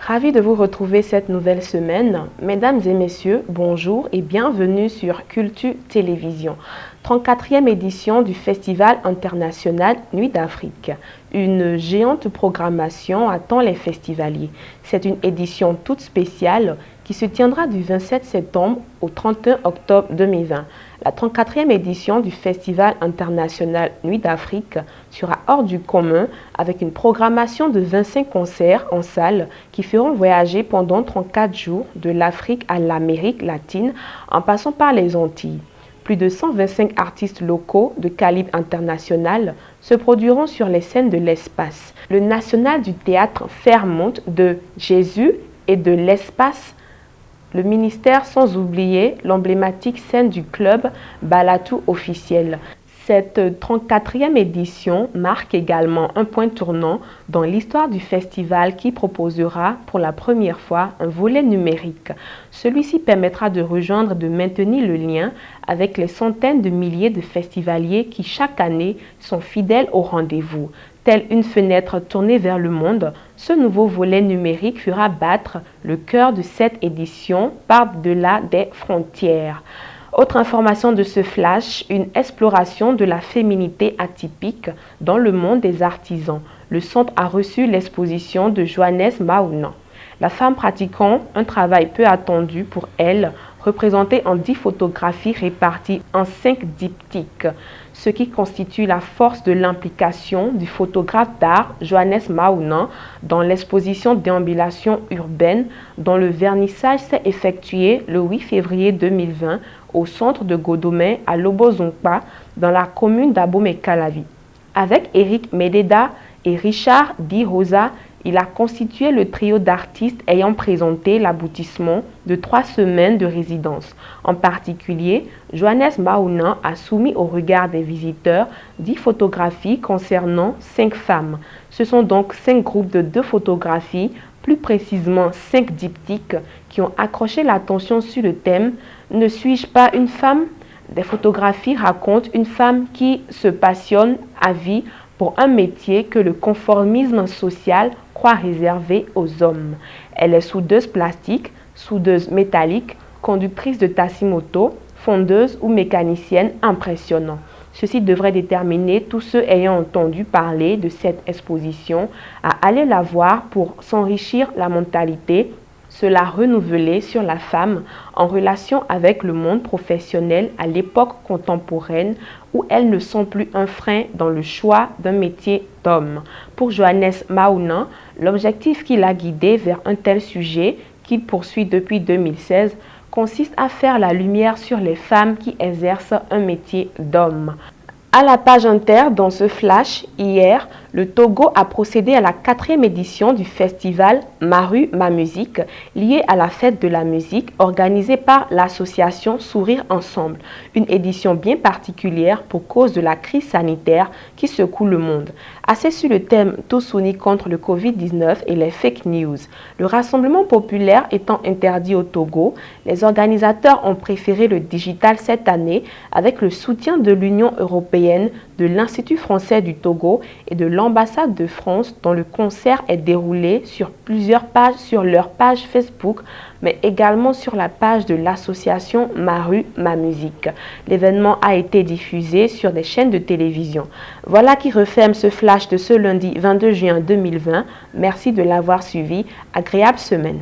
Ravi de vous retrouver cette nouvelle semaine. Mesdames et messieurs, bonjour et bienvenue sur Culture Télévision, 34e édition du Festival international Nuit d'Afrique. Une géante programmation attend les festivaliers. C'est une édition toute spéciale qui se tiendra du 27 septembre au 31 octobre 2020. La 34e édition du Festival international Nuit d'Afrique sera hors du commun avec une programmation de 25 concerts en salle qui feront voyager pendant 34 jours de l'Afrique à l'Amérique latine en passant par les Antilles. Plus de 125 artistes locaux de calibre international se produiront sur les scènes de l'espace. Le National du théâtre Fairmont de Jésus et de l'espace, le ministère, sans oublier l'emblématique scène du club Balatou officiel. Cette 34e édition marque également un point tournant dans l'histoire du festival qui proposera pour la première fois un volet numérique. Celui-ci permettra de rejoindre et de maintenir le lien avec les centaines de milliers de festivaliers qui chaque année sont fidèles au rendez-vous. Telle une fenêtre tournée vers le monde, ce nouveau volet numérique fera battre le cœur de cette édition par-delà des frontières. Autre information de ce flash, une exploration de la féminité atypique dans le monde des artisans. Le centre a reçu l'exposition de Johannes Maounan. La femme pratiquant un travail peu attendu pour elle, représentée en 10 photographies réparties en 5 diptyques, ce qui constitue la force de l'implication du photographe d'art Johannes Maounan dans l'exposition Déambulation urbaine dont le vernissage s'est effectué le 8 février 2020 au centre de Godomé à Lobozongpa dans la commune d'Abomey-Calavi. Avec Eric Mededa et Richard Di Rosa, il a constitué le trio d'artistes ayant présenté l'aboutissement de 3 semaines de résidence. En particulier, Johannes Maounan a soumis au regard des visiteurs 10 photographies concernant 5 femmes. Ce sont donc 5 groupes de 2 photographies, plus précisément 5 diptyques, qui ont accroché l'attention sur le thème « Ne suis-je pas une femme ?» Des photographies racontent une femme qui se passionne à vie pour un métier que le conformisme social croit réservé aux hommes. Elle est soudeuse plastique, soudeuse métallique, conductrice de taxi-moto, fondeuse ou mécanicienne impressionnant. Ceci devrait déterminer tous ceux ayant entendu parler de cette exposition à aller la voir pour s'enrichir la mentalité, se la renouveler sur la femme en relation avec le monde professionnel à l'époque contemporaine où elles ne sont plus un frein dans le choix d'un métier d'homme. Pour Johannes Maounan, l'objectif qui l'a guidé vers un tel sujet qu'il poursuit depuis 2016 consiste à faire la lumière sur les femmes qui exercent un métier d'homme. À la page inter, dans ce flash, hier, le Togo a procédé à la 4e édition du festival Ma rue, ma musique, lié à la fête de la musique organisée par l'association Sourire Ensemble. Une édition bien particulière pour cause de la crise sanitaire qui secoue le monde. Assez sur le thème Tous unis contre le Covid-19 et les fake news. Le rassemblement populaire étant interdit au Togo, les organisateurs ont préféré le digital cette année avec le soutien de l'Union européenne, de l'Institut français du Togo et de l'ambassade de France dont le concert est déroulé sur plusieurs pages sur leur page Facebook, mais également sur la page de l'association Ma rue, ma musique. L'événement a été diffusé sur des chaînes de télévision. Voilà qui referme ce flash de ce lundi 22 juin 2020. Merci de l'avoir suivi. Agréable semaine.